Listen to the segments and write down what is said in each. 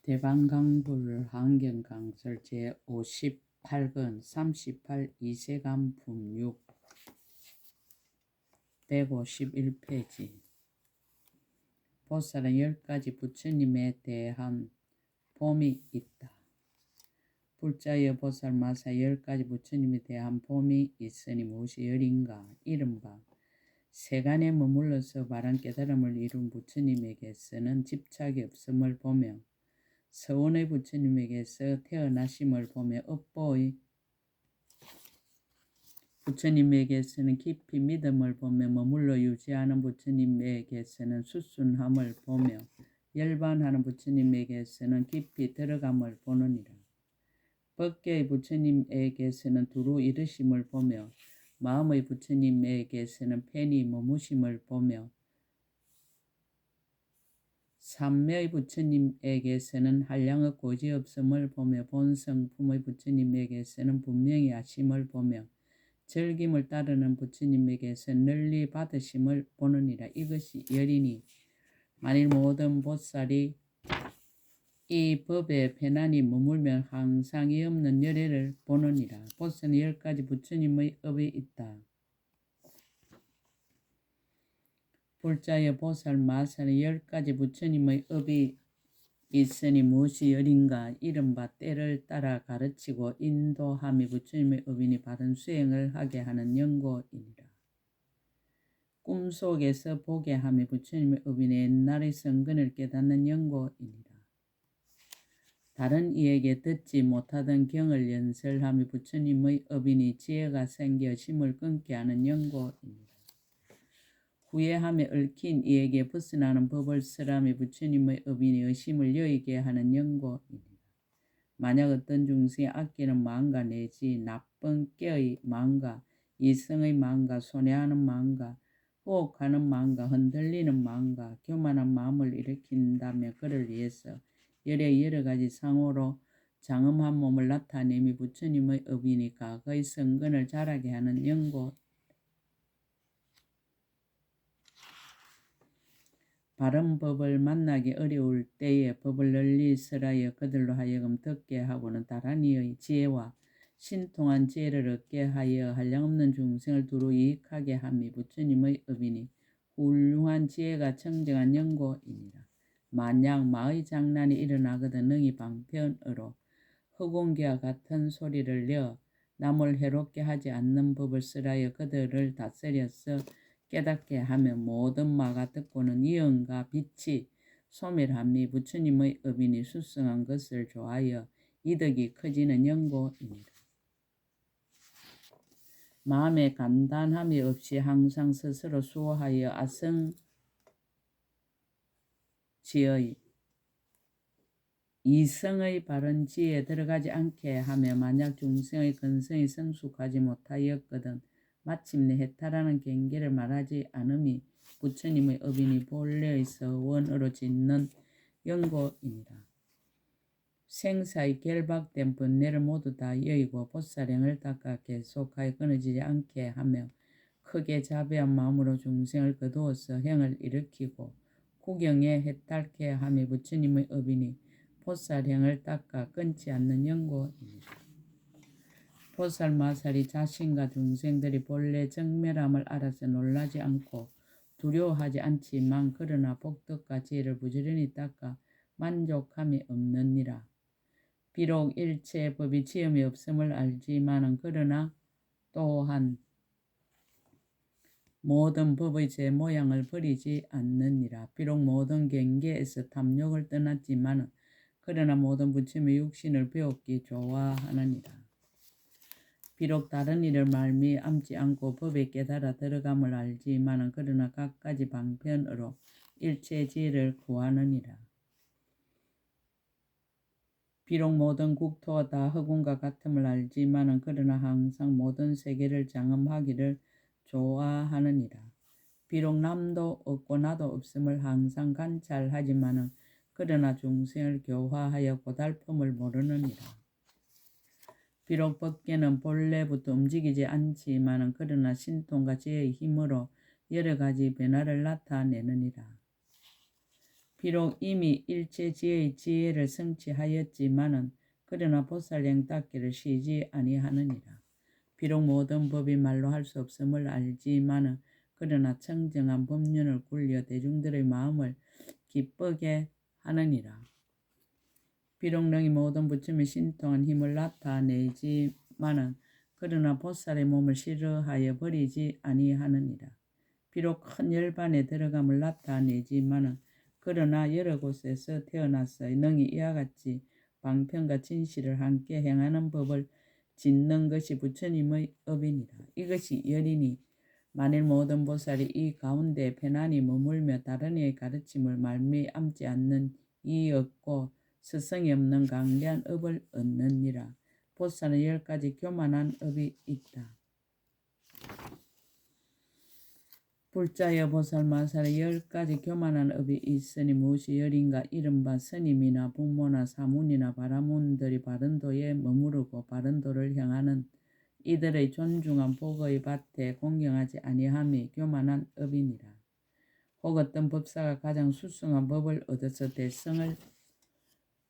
대방강불 환경강설 제58권 38 이세간품 6 151페이지. 보살은 10가지 부처님에 대한 봄이 있다. 불자여 보살 마사 10가지 부처님에 대한 봄이 있으니 무엇이 열인가? 이른바 세간에 머물러서 바른 깨달음을 이룬 부처님에게서는 집착이 없음을 보며 서원의 부처님에게서 태어나심을 보며 업보의 부처님에게서는 깊이 믿음을 보며 머물러 유지하는 부처님에게서는 수순함을 보며 열반하는 부처님에게서는 깊이 들어감을 보느니라. 법계의 부처님에게서는 두루 이르심을 보며 마음의 부처님에게서는 편히 머무심을 보며 삼매의 부처님에게서는 한량의 고지없음을 보며 본성품의 부처님에게서는 분명히 아심을 보며 즐김을 따르는 부처님에게서는 널리 받으심을 보느니라. 이것이 열이니 만일 모든 보살이 이 법에 편안히 머물면 항상이 없는 열애를 보느니라. 보살은 10가지 부처님의 업이 있다. 불자여 보살 마사는 10가지 부처님의 업이 있으니 무엇이 열인가? 이른바 때를 따라 가르치고 인도함이 부처님의 업이니 바른 수행을 하게 하는 연고이니라. 꿈속에서 보게 함이 부처님의 업이니 옛날의 성근을 깨닫는 연고이니라. 다른 이에게 듣지 못하던 경을 연설함이 부처님의 업이니 지혜가 생겨 심을 끊게 하는 연고이니라. 후회함에 얽힌 이에게 벗어나는 법을 설함이 부처님의 업이니 의심을 여의게 하는 연고이니라. 만약 어떤 중생이 아끼는 마음과 내지 나쁜 꾀의 마음과 이성의 마음과 손해하는 마음과 호흡하는 마음과 흔들리는 마음과 교만한 마음을 일으킨다면 그를 위해서 열의 여러 가지 상호로 장엄한 몸을 나타내미 부처님의 업이니 과거의 성근을 자라게 하는 연고. 바른 법을 만나기 어려울 때에 법을 널리 설하여 그들로 하여금 듣게 하고는 다란이의 지혜와 신통한 지혜를 얻게 하여 한량없는 중생을 두루 이익하게 함이 부처님의 업이니 훌륭한 지혜가 청정한 연고이니라. 만약 마의 장난이 일어나거든 능히 방편으로 허공기와 같은 소리를 내어 남을 해롭게 하지 않는 법을 설하여 그들을 다스려서 깨닫게 하며 모든 마가 듣고는 이언과 빛이 소멸함이 부처님의 업이니 수승한 것을 좋아하여 이득이 커지는 연고입니다. 마음에 간단함이 없이 항상 스스로 수호하여 아성지의 이성의 바른 지혜에 들어가지 않게 하며 만약 중생의 근성이 성숙하지 못하였거든 마침내 해탈하는 경계를 말하지 않음이 부처님의 업이니 본래의 서원으로 짓는 연고입니다. 생사의 결박된 번뇌를 모두 다 여의고 보살행을 닦아 계속하여 끊어지지 않게 하며 크게 자비한 마음으로 중생을 거두어서 행을 일으키고 구경에 해탈케 하며 부처님의 업이니 보살행을 닦아 끊지 않는 연고입니다. 보살 마살이 자신과 중생들이 본래 정멸함을 알아서 놀라지 않고 두려워하지 않지만 그러나 복덕과 지혜를 부지런히 닦아 만족함이 없느니라. 비록 일체의 법이 지음이 없음을 알지만은 그러나 또한 모든 법의 제 모양을 버리지 않느니라. 비록 모든 경계에서 탐욕을 떠났지만은 그러나 모든 부처님의 육신을 배웠기 좋아하느니라. 비록 다른 일을 말미암지 않고 법에 깨달아 들어감을 알지만은 그러나 갖가지 방편으로 일체의 지혜를 구하느니라. 비록 모든 국토가 다 허공과 같음을 알지만은 그러나 항상 모든 세계를 장엄하기를 좋아하느니라. 비록 남도 없고 나도 없음을 항상 관찰하지만은 그러나 중생을 교화하여 고달픔을 모르느니라. 비록 법계는 본래부터 움직이지 않지만은 그러나 신통과 지혜의 힘으로 여러 가지 변화를 나타내느니라. 비록 이미 일체 지혜의 지혜를 성취하였지만은 그러나 보살령 닦기를 쉬지 아니하느니라. 비록 모든 법이 말로 할 수 없음을 알지만은 그러나 청정한 법륜을 굴려 대중들의 마음을 기쁘게 하느니라. 비록 능히 모든 부처님의 신통한 힘을 나타내지만은 그러나 보살의 몸을 싫어하여 버리지 아니하느니라. 비록 큰 열반에 들어감을 나타내지만은 그러나 여러 곳에서 태어나서 능히 이와 같이 방편과 진실을 함께 행하는 법을 짓는 것이 부처님의 업이니라. 이것이 열이니 만일 모든 보살이 이 가운데 편안히 머물며 다른 이의 가르침을 말미암지 않는 이의 없고 스성이 없는 강대한 업을 얻느니라. 보살은 10가지 교만한 업이 있다. 불자여 보살마살에 10가지 교만한 업이 있으니 무엇이 열인가? 이른바 스님이나 부모나 사문이나 바라문들이 바른 도에 머무르고 바른 도를 향하는 이들의 존중한 복의 밭에 공경하지 아니함이 교만한 업이니라. 혹 어떤 법사가 가장 수승한 법을 얻어서 대성을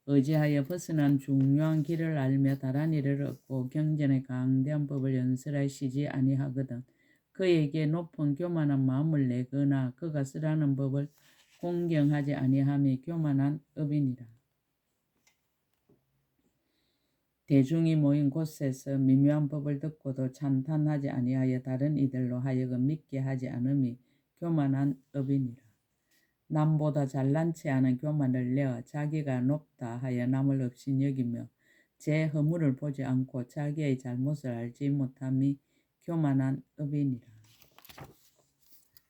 의지하여 벗어난 중요한 길을 알며 다른 일을 얻고 경전의 강대한 법을 연설하시지 아니하거든 그에게 높은 교만한 마음을 내거나 그가 쓰라는 법을 공경하지 아니함이 교만한 업이니라. 대중이 모인 곳에서 미묘한 법을 듣고도 찬탄하지 아니하여 다른 이들로 하여금 믿게 하지 않음이 교만한 업이니라. 남보다 잘난 체 하는 교만을 내어 자기가 높다 하여 남을 없인 여기며 제 허물을 보지 않고 자기의 잘못을 알지 못함이 교만한 업이니라.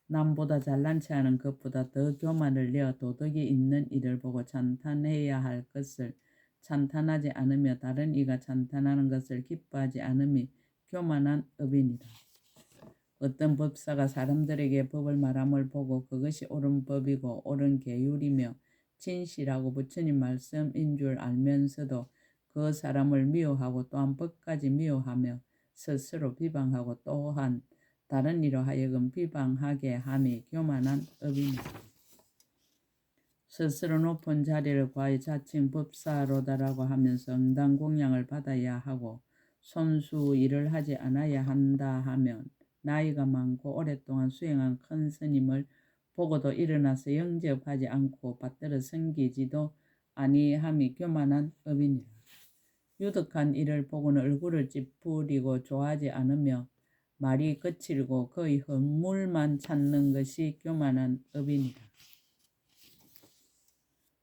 남보다 잘난 체 하는 것보다 더 교만을 내어 도덕이 있는 이를 보고 찬탄해야 할 것을 찬탄하지 않으며 다른 이가 찬탄하는 것을 기뻐하지 않음이 교만한 업이니라. 어떤 법사가 사람들에게 법을 말함을 보고 그것이 옳은 법이고 옳은 계율이며 진실하고 부처님 말씀인 줄 알면서도 그 사람을 미워하고 또한 법까지 미워하며 스스로 비방하고 또한 다른 이로 하여금 비방하게 함이 교만한 업이니라. 스스로 높은 자리를 구하여 자칭 법사로다라고 하면서 응당 공양을 받아야 하고 손수 일을 하지 않아야 한다 하면 나이가 많고 오랫동안 수행한 큰 스님을 보고도 일어나서 영접하지 않고 받들어 섬기지도 아니함이 교만한 업이니라. 유득한 이를 보고는 얼굴을 찌푸리고 좋아하지 않으며 말이 거칠고 거의 헛물만 찾는 것이 교만한 업이니라.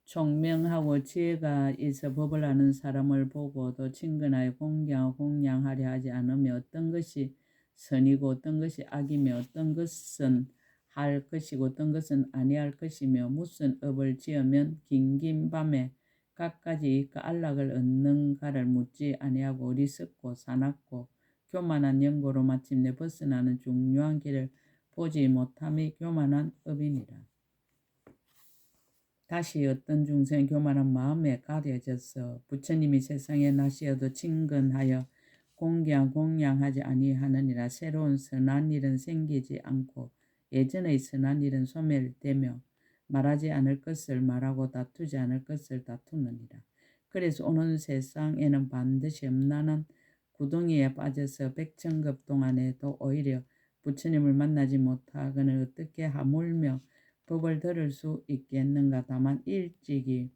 총명하고 지혜가 있어 법을 아는 사람을 보고도 친근하여 공양하려 하지 않으며 어떤 것이 선이고 어떤 것이 악이며 어떤 것은 할 것이고 어떤 것은 아니할 것이며 무슨 업을 지으면 긴긴 밤에 갖가지 안락을 얻는가를 묻지 아니하고 어리석고 사납고 교만한 연고로 마침내 벗어나는 중요한 길을 보지 못함이 교만한 업이니라. 다시 어떤 중생 교만한 마음에 가려져서 부처님이 세상에 나시어도 친근하여 공양하지 아니하느니라. 새로운 선한 일은 생기지 않고 예전의 선한 일은 소멸되며 말하지 않을 것을 말하고 다투지 않을 것을 다투느니라. 그래서 오는 세상에는 반드시 음란한 구덩이에 빠져서 백천급 동안에도 오히려 부처님을 만나지 못하거늘 어떻게 하물며 법을 들을 수 있겠는가. 다만 일찍이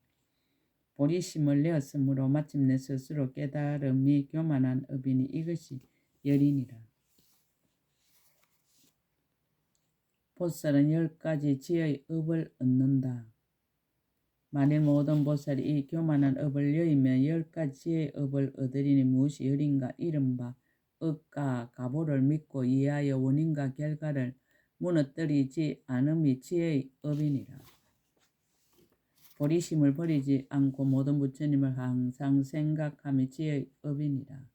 보리심을 내었으므로 마침내 스스로 깨달음이 교만한 업이니 이것이 열이니라. 보살은 10가지 지혜의 업을 얻는다. 만일 모든 보살이 이 교만한 업을 여의면 10가지 지혜의 업을 얻으리니 무엇이 열인가? 이른바 억과 가보를 믿고 이해하여 원인과 결과를 무너뜨리지 않음이 지혜의 업이니라. 보리심을 버리지 않고 모든 부처님을 항상 생각함이 지혜의 업이니라.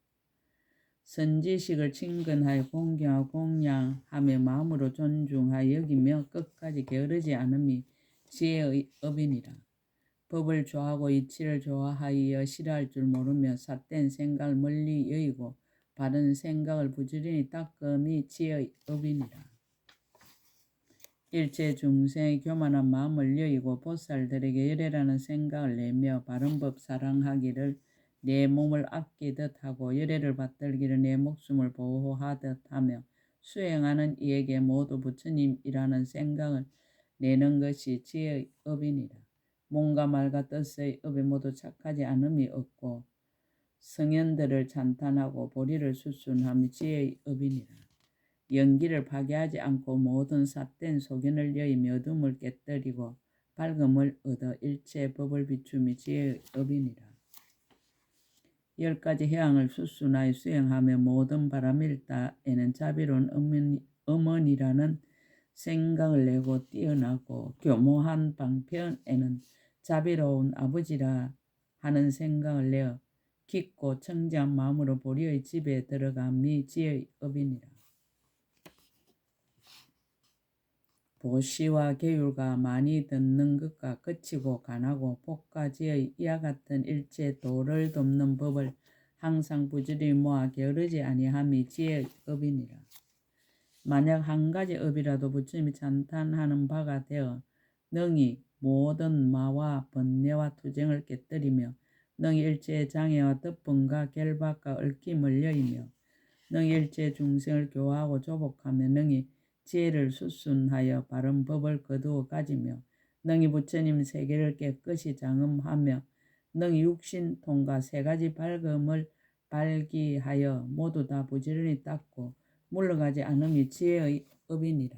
선지식을 친근하여 공경하고 공양하며 마음으로 존중하여 여기며 끝까지 게으르지 않음이 지혜의 업이니라. 법을 좋아하고 이치를 좋아하여 싫어할 줄 모르며 삿된 생각을 멀리 여의고 바른 생각을 부지런히 닦음이 지혜의 업이니라. 일체 중생의 교만한 마음을 여의고 보살들에게 열애라는 생각을 내며 바른 법 사랑하기를 내 몸을 아끼듯 하고 열애를 받들기를 내 목숨을 보호하듯 하며 수행하는 이에게 모두 부처님이라는 생각을 내는 것이 지혜의 업이니라. 몸과 말과 뜻의 업에 모두 착하지 않음이 없고 성현들을 찬탄하고 보리를 수순하며 지혜의 업이니라. 연기를 파괴하지 않고 모든 삿된 소견을 여의며 어둠을 깨뜨리고 밝음을 얻어 일체 법을 비추며 지혜의 업이니라. 10가지 해양을 수순하여 수행하며 모든 바람일다에는 자비로운 어머니라는 생각을 내고 뛰어나고 교모한 방편에는 자비로운 아버지라 하는 생각을 내어 깊고 청정한 마음으로 보리의 집에 들어감이 지혜의 업이니라. 보시와 계율과 많이 듣는 것과 거치고 간하고 복과 지의 이와 같은 일체 도를 돕는 법을 항상 부지런히 모아 게으르지 아니함이 지혜의 업이니라. 만약 한 가지 업이라도 부처님이 찬탄하는 바가 되어 능히 모든 마와 번뇌와 투쟁을 깨뜨리며 능히 일체의 장애와 덮음과 결박과 얽힘을 여의며 능히 일체 중생을 교화하고 조복하며 능히 지혜를 수순하여 바른 법을 거두어 가지며 능히 부처님 세계를 깨끗이 장엄하며 능히 육신 통과 3가지 밝음을 발기하여 모두 다 부지런히 닦고 물러가지 않음이 지혜의 업이니라.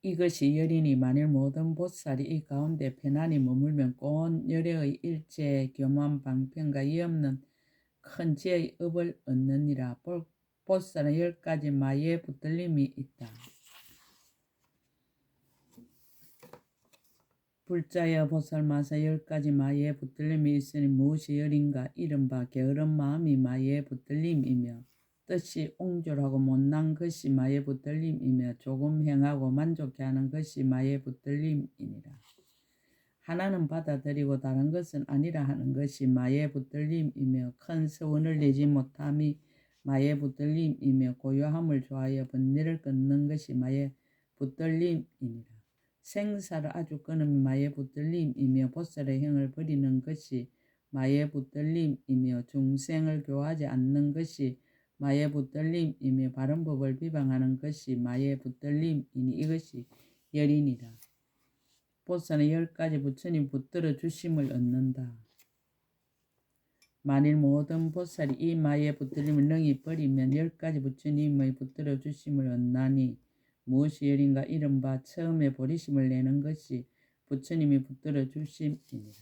이것이 열이니 만일 모든 보살이 이 가운데 편안히 머물면 곧 열애의 일체 교만 방편과 이없는 큰 지혜의 업을 얻느니라. 보살은 10가지 마에 붙들림이 있다. 불자여 보살마사 10가지 마에 붙들림이 있으니 무엇이 열인가? 이른바 게으른 마음이 마에 붙들림이며 뜻이 옹졸하고 못난 것이 마에 붙들림이며 조금 행하고 만족해 하는 것이 마에 붙들림이니라. 하나는 받아들이고 다른 것은 아니라 하는 것이 마에 붙들림이며 큰 서원을 내지 못함이 마에 붙들림이며 고요함을 좋아하여 번뇌를 끊는 것이 마에 붙들림이니라. 생사를 아주 끊음이 마에 붙들림이며 보살의 행을 버리는 것이 마에 붙들림이며 중생을 교화하지 않는 것이 마에 붙들림이며 바른 법을 비방하는 것이 마에 붙들림이니 이것이 열이니라. 보살은 10가지 부처님 붙들어 주심을 얻는다. 만일 모든 보살이 이 마에 붙들림을 능히 버리면 10가지 부처님의 붙들어 주심을 얻나니 무엇이 열인가? 이른바 처음에 보리심을 내는 것이 부처님이 붙들어 주심이니라.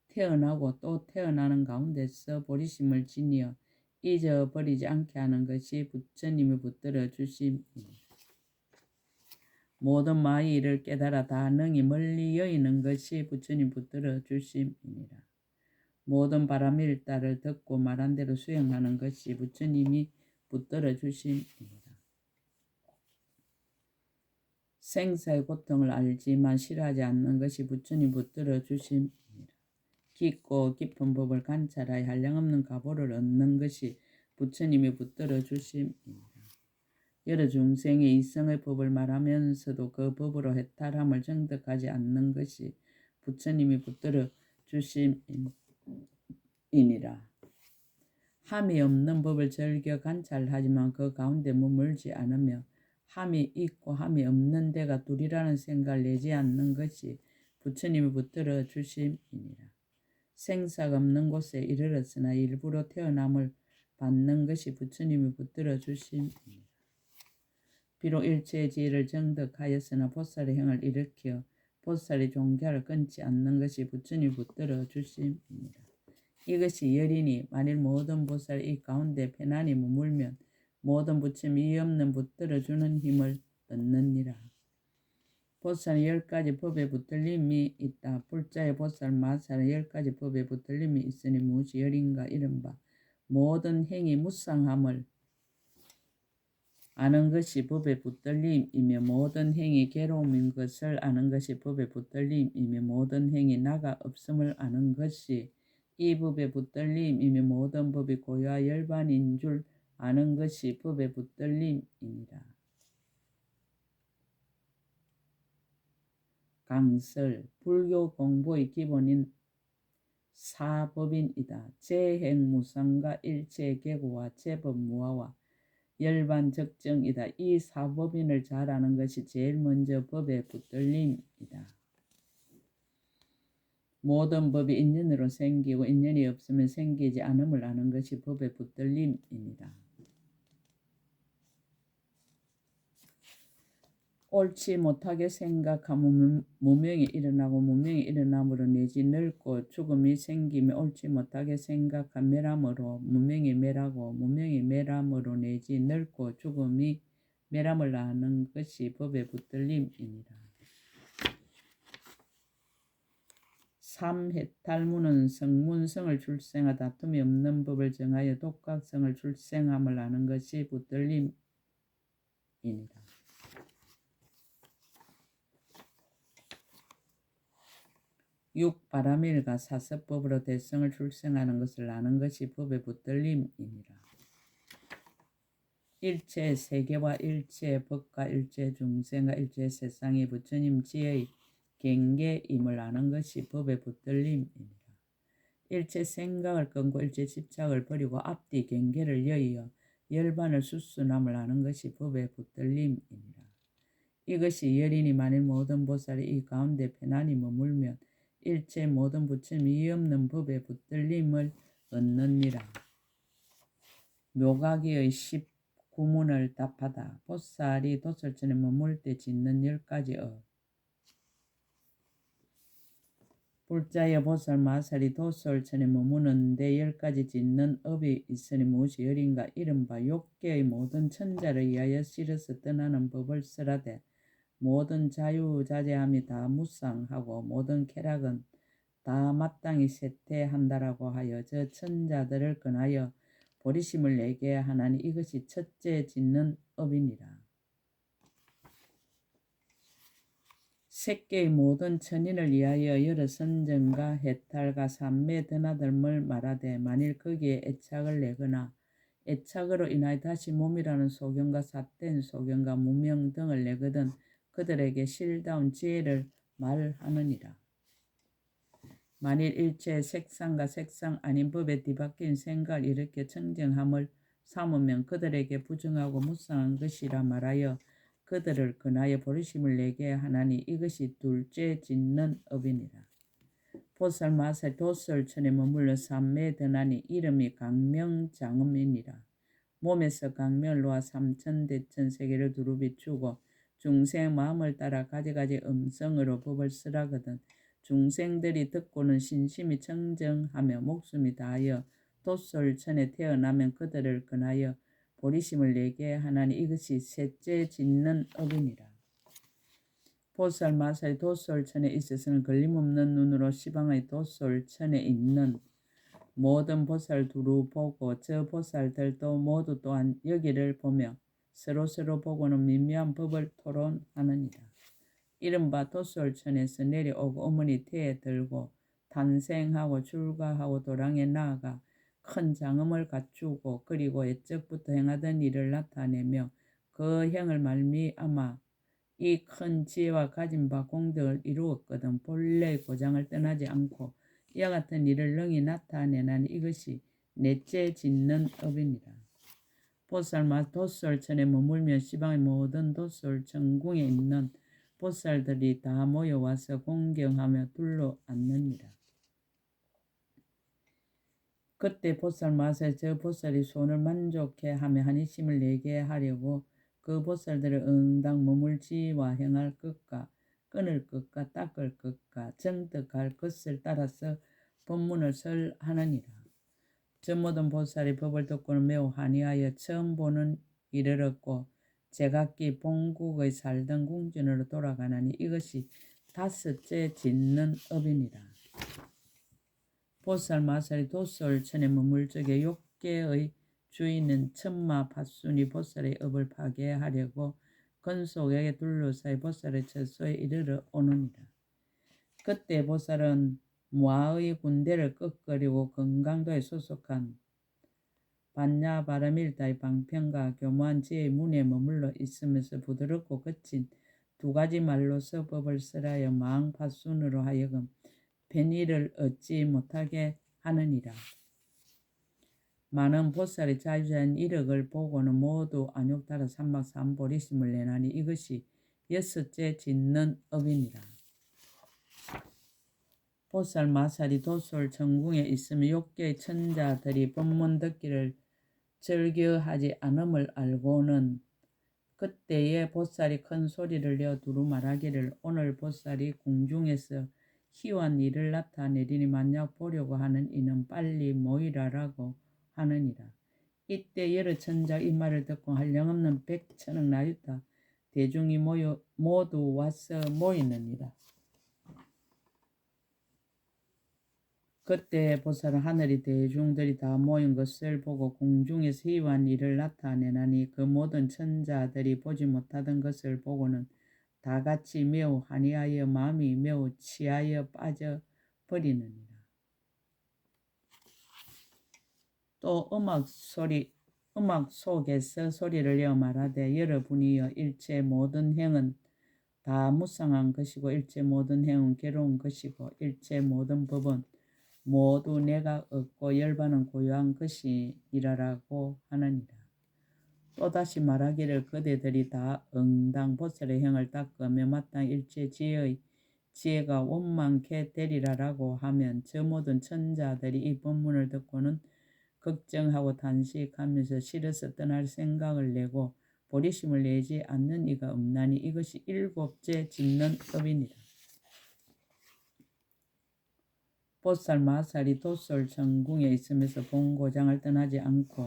태어나고 또 태어나는 가운데서 보리심을 지니어 잊어버리지 않게 하는 것이 부처님이 붙들어 주심이니라. 모든 마의 일을 깨달아 다 능히 멀리 여의는 것이 부처님 붙들어 주심이니라. 모든 바람일다를 듣고 말한 대로 수행하는 것이 부처님이 붙들어 주심이니라. 생사의 고통을 알지만 싫어하지 않는 것이 부처님 붙들어 주심이니라. 깊고 깊은 법을 관찰하여 한량없는 가보를 얻는 것이 부처님이 붙들어 주심이니라. 여러 중생의 이성의 법을 말하면서도 그 법으로 해탈함을 정득하지 않는 것이 부처님이 붙들어 주심이니라. 함이 없는 법을 즐겨 관찰하지만 그 가운데 머물지 않으며 함이 있고 함이 없는 데가 둘이라는 생각을 내지 않는 것이 부처님이 붙들어 주심이니라. 생사가 없는 곳에 이르렀으나 일부러 태어남을 받는 것이 부처님이 붙들어 주심이니라. 비록 일체의 지혜를 정득하였으나 보살의 행을 일으켜 보살의 종교를 끊지 않는 것이 부처님이 붙들어 주심이니라. 이것이 열이니 만일 모든 보살이 이 가운데 편안히 머물면 모든 부처님이 없는 붙들어 주는 힘을 얻느니라. 보살은 10가지 법에 붙들림이 있다. 불자의 보살 마살은 10가지 법에 붙들림이 있으니 무엇이 열인가? 이른바 모든 행이 무상함을 아는 것이 법의 붙들림이며 모든 행위 괴로움인 것을 아는 것이 법의 붙들림이며 모든 행위 나가 없음을 아는 것이 이 법의 붙들림이며 모든 법이 고유와 열반인 줄 아는 것이 법의 붙들림이니라. 강설, 불교 공부의 기본인 사법인이다. 재행무상과 일체계고와 제법무화와 열반적정이다. 이 사법인을 잘 아는 것이 제일 먼저 법의 붙들림이다. 모든 법이 인연으로 생기고 인연이 없으면 생기지 않음을 아는 것이 법의 붙들림입니다. 옳지 못하게 생각하면 무명이 일어나고 무명이 일어남으로 내지 늙고 죽음이 생기며 옳지 못하게 생각한 멸함으로 무명이 멸하고 무명이 멸함으로 내지 늙고 죽음이 멸함을 아는 것이 법의 붙들림입니다. 삼해탈문은 성문성을 출생하 다툼이 없는 법을 정하여 독각성을 출생함을 아는 것이 붙들림입니다. 육바라밀과 사서법으로 대성을 출생하는 것을 아는 것이 법의 붙들림이니라. 일체 세계와 일체 법과 일체 중생과 일체 세상이 부처님 지의 경계임을 아는 것이 법의 붙들림이니라. 일체 생각을 끊고 일체 집착을 버리고 앞뒤 경계를 여의어 열반을 수순함을 아는 것이 법의 붙들림이니라. 이것이 열이니 만일 모든 보살이 이 가운데 편안히 머물면 일체 모든 부처님이 없는 법의 붙들림을 얻느니라. 묘가기의 19문을 답하다. 보살이 도설천에 머물 때 짓는 10가지의 불자여 보살 마살이 도설천에 머무는데 10가지 짓는 업이 있으니 무엇이 열인가. 이른바 욕계의 모든 천자를 위하여 실어서 떠나는 법을 쓰라되 모든 자유자재함이 다 무상하고 모든 쾌락은 다 마땅히 쇠퇴한다라고 하여 저 천자들을 권하여 보리심을 내게 하나니 이것이 첫째 짓는 업이니라. 색계의 모든 천인을 위하여 여러 선정과 해탈과 삼매 드나들을 말하되 만일 거기에 애착을 내거나 애착으로 인하여 다시 몸이라는 소견과 삿된 소견과 무명 등을 내거든 그들에게 실다운 지혜를 말하느니라. 만일 일체 색상과 색상 아닌 법에 뒤바뀐 생각을 일으켜 청정함을 삼으면 그들에게 부정하고 무상한 것이라 말하여 그들을 권하여 보리심을 내게 하나니 이것이 둘째 짓는 업이니라. 보살 마살 도설천에 머물러 삼매 드나니 이름이 강명장음이니라. 몸에서 강명을 놓아 삼천대천 세계를 두루 비추고 중생 마음을 따라 가지가지 음성으로 법을 쓰라거든 중생들이 듣고는 신심이 청정하며 목숨이 다하여 도솔천에 태어나면 그들을 권하여 보리심을 내게 하나니 이것이 셋째 짓는 업이니라. 보살 마살 도솔천에 있어서는 걸림없는 눈으로 시방의 도솔천에 있는 모든 보살 두루 보고 저 보살들도 모두 또한 여기를 보며 서로서로 보고는 미묘한 법을 토론하느니라. 이른바 도솔천에서 내려오고 어머니 태에 들고 탄생하고 출가하고 도랑에 나아가 큰 장엄을 갖추고 그리고 옛적부터 행하던 일을 나타내며 그 행을 말미암아 이 큰 지혜와 가진 바 공덕을 이루었거든 본래의 고장을 떠나지 않고 이와 같은 일을 능히 나타내나니 이것이 넷째 짓는 업이니라. 보살마 도솔천에 머물며 시방의 모든 도솔천궁에 있는 보살들이 다 모여와서 공경하며 둘러 앉느니라. 그때 보살 마살 저 보살이 손을 만족해 하며 한이심을 내게 하려고 그 보살들을 응당 머물지와 행할 것과 끊을 것과 닦을 것과 정득할 것을 따라서 법문을 설하느니라. 저 모든 보살이 법을 듣고는 매우 한이하여 처음 보는 일을 얻고 제각기 본국의 살던 궁전으로 돌아가나니 이것이 다섯째 짓는 업이니라. 보살 마살이 도솔천에 머물 적에 욕계의 주인은 천마 팥순이 보살의 업을 파괴하려고 근속에게 둘러싸여 보살의 처소에 이르러 오느니라. 그때 보살은 무아의 군대를 끄끄리고 건강도에 소속한 반야바라밀다의 방편과 교묘한 지혜의 문에 머물러 있으면서 부드럽고 거친 두 가지 말로서 법을 설하여 마왕 팥순으로 하여금 편의를 얻지 못하게 하느니라. 많은 보살이 자주한 이력을 보고는 모두 안욕따라 삼막삼보리심을 내나니 이것이 여섯째 짓는 업이니라. 보살 마살이 도솔 천궁에 있으며 욕계의 천자들이 법문 듣기를 즐겨하지 않음을 알고는 그때에 보살이 큰 소리를 내어 두루 말하기를 오늘 보살이 궁중에서 희환 일을 나타내리니 만약 보려고 하는 이는 빨리 모이라라고 하느니라. 이때 여러 천자 이 말을 듣고 한량없는 백천억 나유타 대중이 모두 와서 모이느니라. 그때 보살은 하늘이 대중들이 다 모인 것을 보고 궁중에서 희환 일을 나타내나니 그 모든 천자들이 보지 못하던 것을 보고는 다 같이 매우 한이하여 마음이 매우 취하여 빠져버리느니라. 또 음악 속에서 소리를 내어 말하되 여러분이여 일체 모든 행은 다 무상한 것이고 일체 모든 행은 괴로운 것이고 일체 모든 법은 모두 내가 얻고 열반은 고유한 것이니라라고 하느니라. 또다시 말하기를 그대들이 다 응당 보살의 행을 닦으며 마땅 일체 지혜가 원만케 되리라라고 하면 저 모든 천자들이 이 법문을 듣고는 걱정하고 단식하면서 싫어서 떠날 생각을 내고 보리심을 내지 않는 이가 없나니 이것이 일곱째 짓는 업이니라. 보살 마살이 도솔 천궁에 있으면서 본고장을 떠나지 않고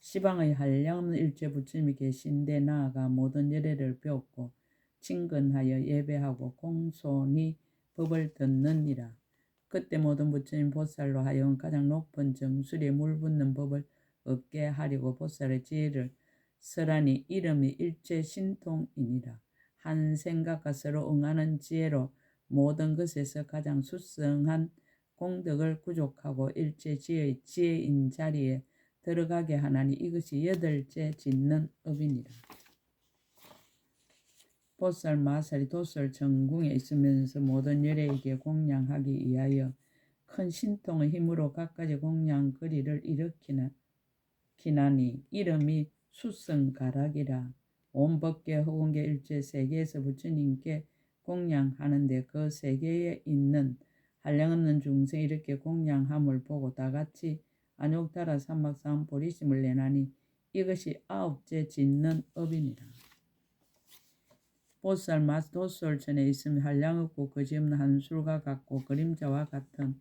시방의 한량없는 일체 부처님이 계신데 나아가 모든 예례를 배웠고 친근하여 예배하고 공손히 법을 듣느니라. 그때 모든 부처님 보살로 하여금 가장 높은 정수리에 물붓는 법을 얻게 하려고 보살의 지혜를 설하니 이름이 일체 신통이니라. 한 생각과 서로 응하는 지혜로 모든 것에서 가장 수성한 공덕을 구족하고 일체 지혜의 지혜인 자리에 들어가게 하나니 이것이 여덟째 짓는 업이니라. 보살 마살이 도솔 천궁에 있으면서 모든 열애에게 공양하기 위하여 큰 신통의 힘으로 갖가지 공양거리를 일으키나니 이름이 수성가락이라. 온 법계 허공계 일체 세계에서 부처님께 공양하는데 그 세계에 있는 한량없는 중생이 이렇게 공양함을 보고 다같이 안욕따라 삼막삼보리심을 내나니 이것이 아홉째 짓는 업이니라. 보살 마스 도솔천에 있으며 한량없고 거지없는 한술과 같고 그림자와 같은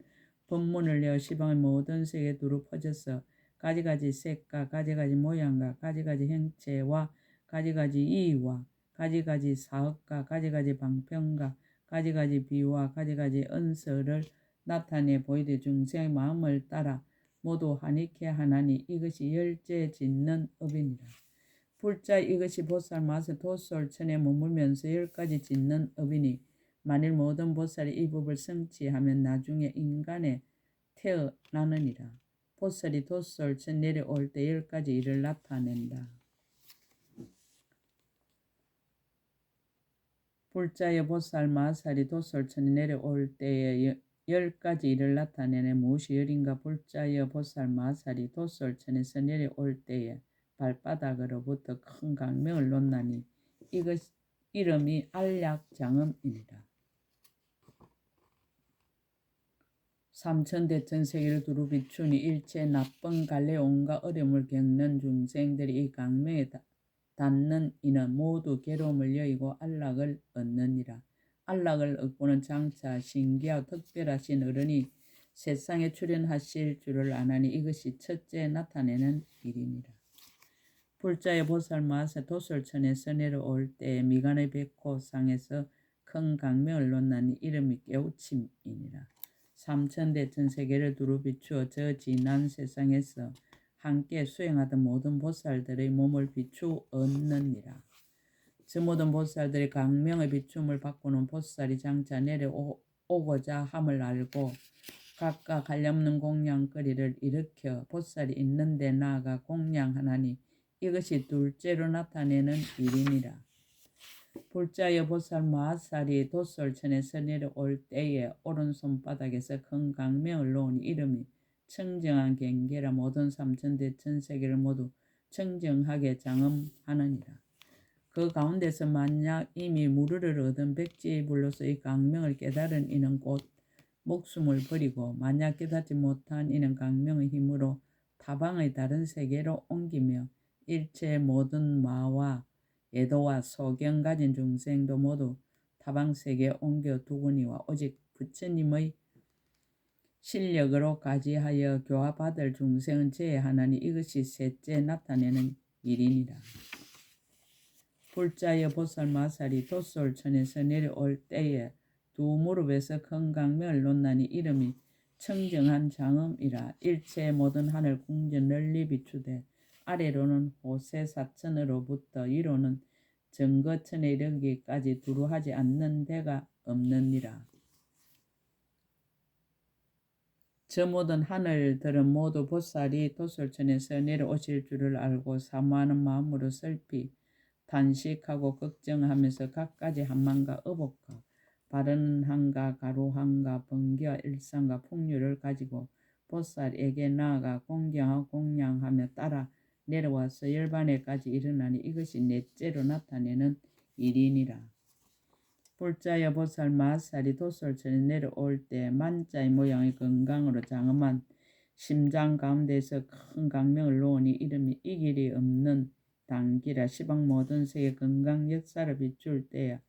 법문을 내어 시방의 모든 세계에 두루 퍼져서 가지가지 색과 가지가지 모양과 가지가지 형체와 가지가지 이의와 가지가지 사업과 가지가지 방편과 가지가지 비유와 가지가지 언서를 나타내 보이되 중생의 마음을 따라 모두 한익케 하나니 이것이 열째 짓는 업이니라. 불자 이것이 보살 마스 도솔천에 머물면서 10가지 짓는 업이니 만일 모든 보살이 이 법을 성취하면 나중에 인간에 태어나느니라. 보살이 도솔천 내려올 때 10가지 일을 나타낸다. 불자의 보살 마살이 도솔천에 내려올 때에 10가지 일을 나타내네. 무엇이 열인가? 불자의 보살 마살이 도솔천에서 내려올 때에 발바닥으로부터 큰 강명을 놓나니 이것 이름이 안락장엄이니라. 삼천대 천세계를 두루 비추니 일체 나쁜 갈래온과 어려움을 겪는 중생들이 이 강명에 닿는 이는 모두 괴로움을 여의고 안락을 얻느니라. 안락을 얻고는 장차 신기하고 특별하신 어른이 세상에 출현하실 줄을 아나니 이것이 첫째 나타내는 일이니라. 불자의 보살 마세 도솔천에서 내려올 때에 미간의 백호상에서 큰 강명을 놓나니 이름이 깨우침이니라. 삼천대 천세계를 두루 비추어 저 지난 세상에서 함께 수행하던 모든 보살들의 몸을 비추었느니라. 저 모든 보살들이 강명의 비춤을 받고는 보살이 장차 내려오고자 함을 알고 각각 한량없는 공양거리를 일으켜 보살이 있는 데 나아가 공양하나니 이것이 둘째로 나타내는 일이니라. 불자여 보살 마살이 도솔천에서 내려올 때에 오른손바닥에서 큰 강명을 놓으니 이름이 청정한 경계라. 모든 삼천대 천세계를 모두 청정하게 장엄하느니라. 그 가운데서 만약 이미 무르를 얻은 백지불로서의 강명을 깨달은 이는 곧 목숨을 버리고 만약 깨닫지 못한 이는 강명의 힘으로 타방의 다른 세계로 옮기며 일체 모든 마와 예도와 소경 가진 중생도 모두 타방세계에 옮겨두거니와 오직 부처님의 실력으로 가지하여 교화받을 중생은 제외하나니 이것이 셋째 나타내는 일이니라. 불자여 보살 마살이 도솔천에서 내려올 때에 두 무릎에서 큰 강명을 놓나니 이름이 청정한 장엄이라. 일체 모든 하늘 궁전 널리 비추되 아래로는 호세사천으로부터 위로는 정거천에 이르기까지 두루하지 않는 데가 없느니라. 저 모든 하늘들은 모두 보살이 도솔천에서 내려오실 줄을 알고 사모하는 마음으로 슬피 단식하고 걱정하면서 각가지 한만과 의복과 바른 한가 가루한가 번기와 일상과 풍류를 가지고 보살에게 나아가 공경하고 공양하며 따라 내려와서 열반에까지 일어나니 이것이 넷째로 나타내는 일이니라. 불자여 보살 마살이 도솔천에 내려올 때 만자의 모양의 건강으로 장엄한 심장 가운데에서 큰 강명을 놓으니 이름이 이길이 없는 당기라. 시방 모든 세계 건강 역사를 비출 때야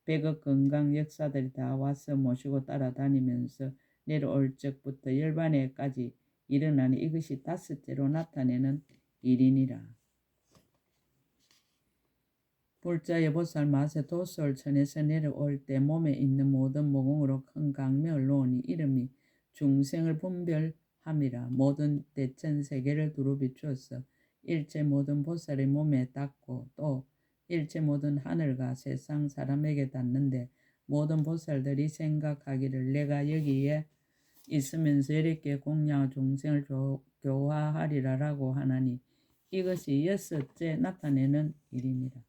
백억 건강 역사들이 다 와서 모시고 따라다니면서 내려올 적부터 열반에까지 일어나니 이것이 다섯째로 나타내는 일이니라. 불자여 보살 마세 도솔천에서 내려올 때 몸에 있는 모든 모공으로 큰 강명을 놓으니 이름이 중생을 분별함이라. 모든 대천세계를 두루 비추어서 일체 모든 보살의 몸에 닿고 또 일체 모든 하늘과 세상 사람에게 닿는데 모든 보살들이 생각하기를 내가 여기에 있으면서 이렇게 공양 중생을 교화하리라라고 하나니 이것이 여섯째 나타내는 일입니다.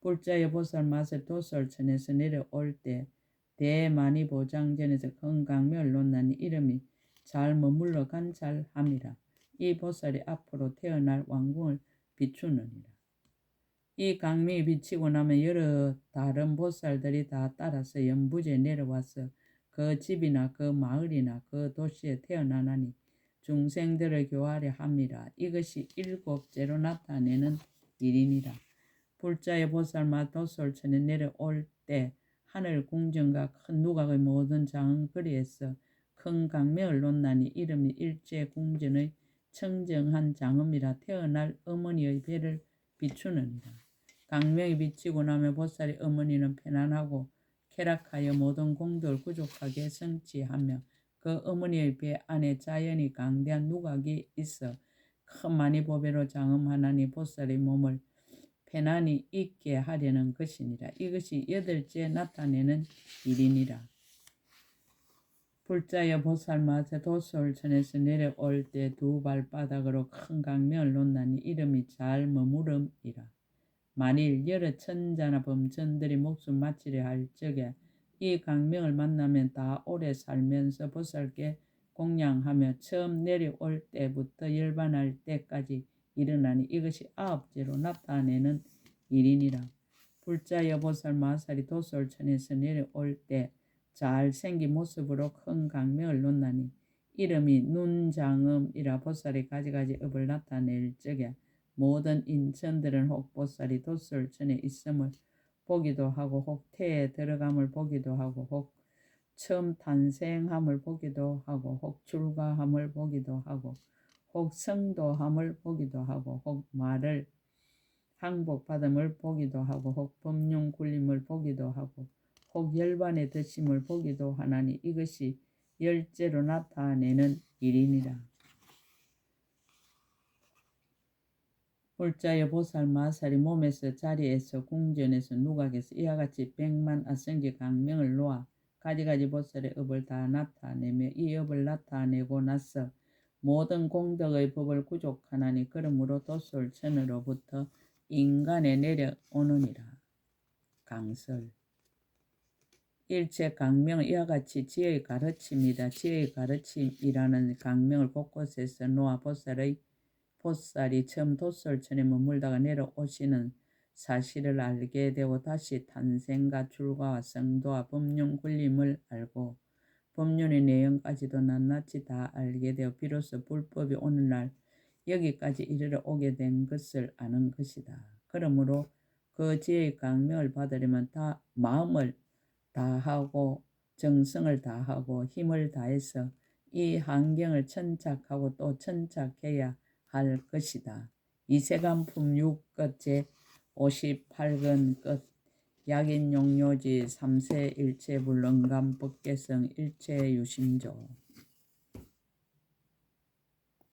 불자의 보살 마세 도솔천에서 내려올 때 대만이 보장전에서 큰 강명을 놓나니 이름이 잘 머물러 관찰함이라. 이 보살이 앞으로 태어날 왕궁을 비추느니라. 이 강명이 비치고 나면 여러 다른 보살들이 다 따라서 연부지에 내려와서 그 집이나 그 마을이나 그 도시에 태어나나니 중생들을 교화하려 함이라. 이것이 일곱째로 나타내는 일이니라. 불자의 보살마 도솔천에 내려올 때 하늘 궁전과 큰 누각의 모든 장거리에서 큰 강명을 놓나니 이름이 일제 궁전의 청정한 장엄이라. 태어날 어머니의 배를 비추느니라. 강명이 비치고 나면 보살의 어머니는 편안하고 쾌락하여 모든 공덕을 구족하게 성취하며 그 어머니의 배 안에 자연히 강대한 누각이 있어 큰 만이보배로 장엄하나니 보살의 몸을 편안히 있게 하려는 것이니라. 이것이 여덟째 나타내는 일이니라. 불자여 보살 마세 도솔천에서 내려올 때 두 발바닥으로 큰 강명을 놓나니 이름이 잘 머무름이라. 만일 여러 천자나 범천들이 목숨 마치려 할 적에 이 강명을 만나면 다 오래 살면서 보살께 공양하며 처음 내려올 때부터 열반할 때까지 일어나니 이것이 아홉째로 나타내는 일이니라. 불자여 보살 마살이 도솔천에서 내려올 때 잘생긴 모습으로 큰 강명을 놓나니 이름이 눈장엄이라. 보살이 가지가지 업을 나타낼 적에 모든 인천들은 혹 보살이 도솔천에 있음을 보기도 하고 혹 태에 들어감을 보기도 하고 혹 처음 탄생함을 보기도 하고 혹 출가함을 보기도 하고 혹 성도함을 보기도 하고 혹 말을 항복받음을 보기도 하고 혹 법륜 굴림을 보기도 하고 혹 열반에 드심을 보기도 하나니 이것이 열째로 나타내는 일이니라. 홀자여 보살 마살이 몸에서 자리에서 궁전에서 누각에서 이와 같이 100만 아성지 강명을 놓아 가지가지 보살의 업을 다 나타내며 이 업을 나타내고 나서 모든 공덕의 법을 구족하나니 그러므로 도솔천으로부터 인간에 내려오느니라. 강설 일체 강명은 이와 같이 지혜의 가르침이다. 지혜의 가르침이라는 강명을 곳곳에서 놓아 보살이 처음 도솔천에 머물다가 내려오시는 사실을 알게 되고 다시 탄생과 출가와 성도와 법륜 굴림을 알고 법륜의 내용까지도 낱낱이 다 알게 되어 비로소 불법이 오늘날 여기까지 이르러 오게 된 것을 아는 것이다. 그러므로 그 지혜의 강명을 받으려면 다 마음을 다하고 정성을 다하고 힘을 다해서 이 환경을 천착하고 또 천착해야 할 것이다. 이세간품 6끝 제58근 끝 약인용료지 3세 일체불능감 법계성 일체유심조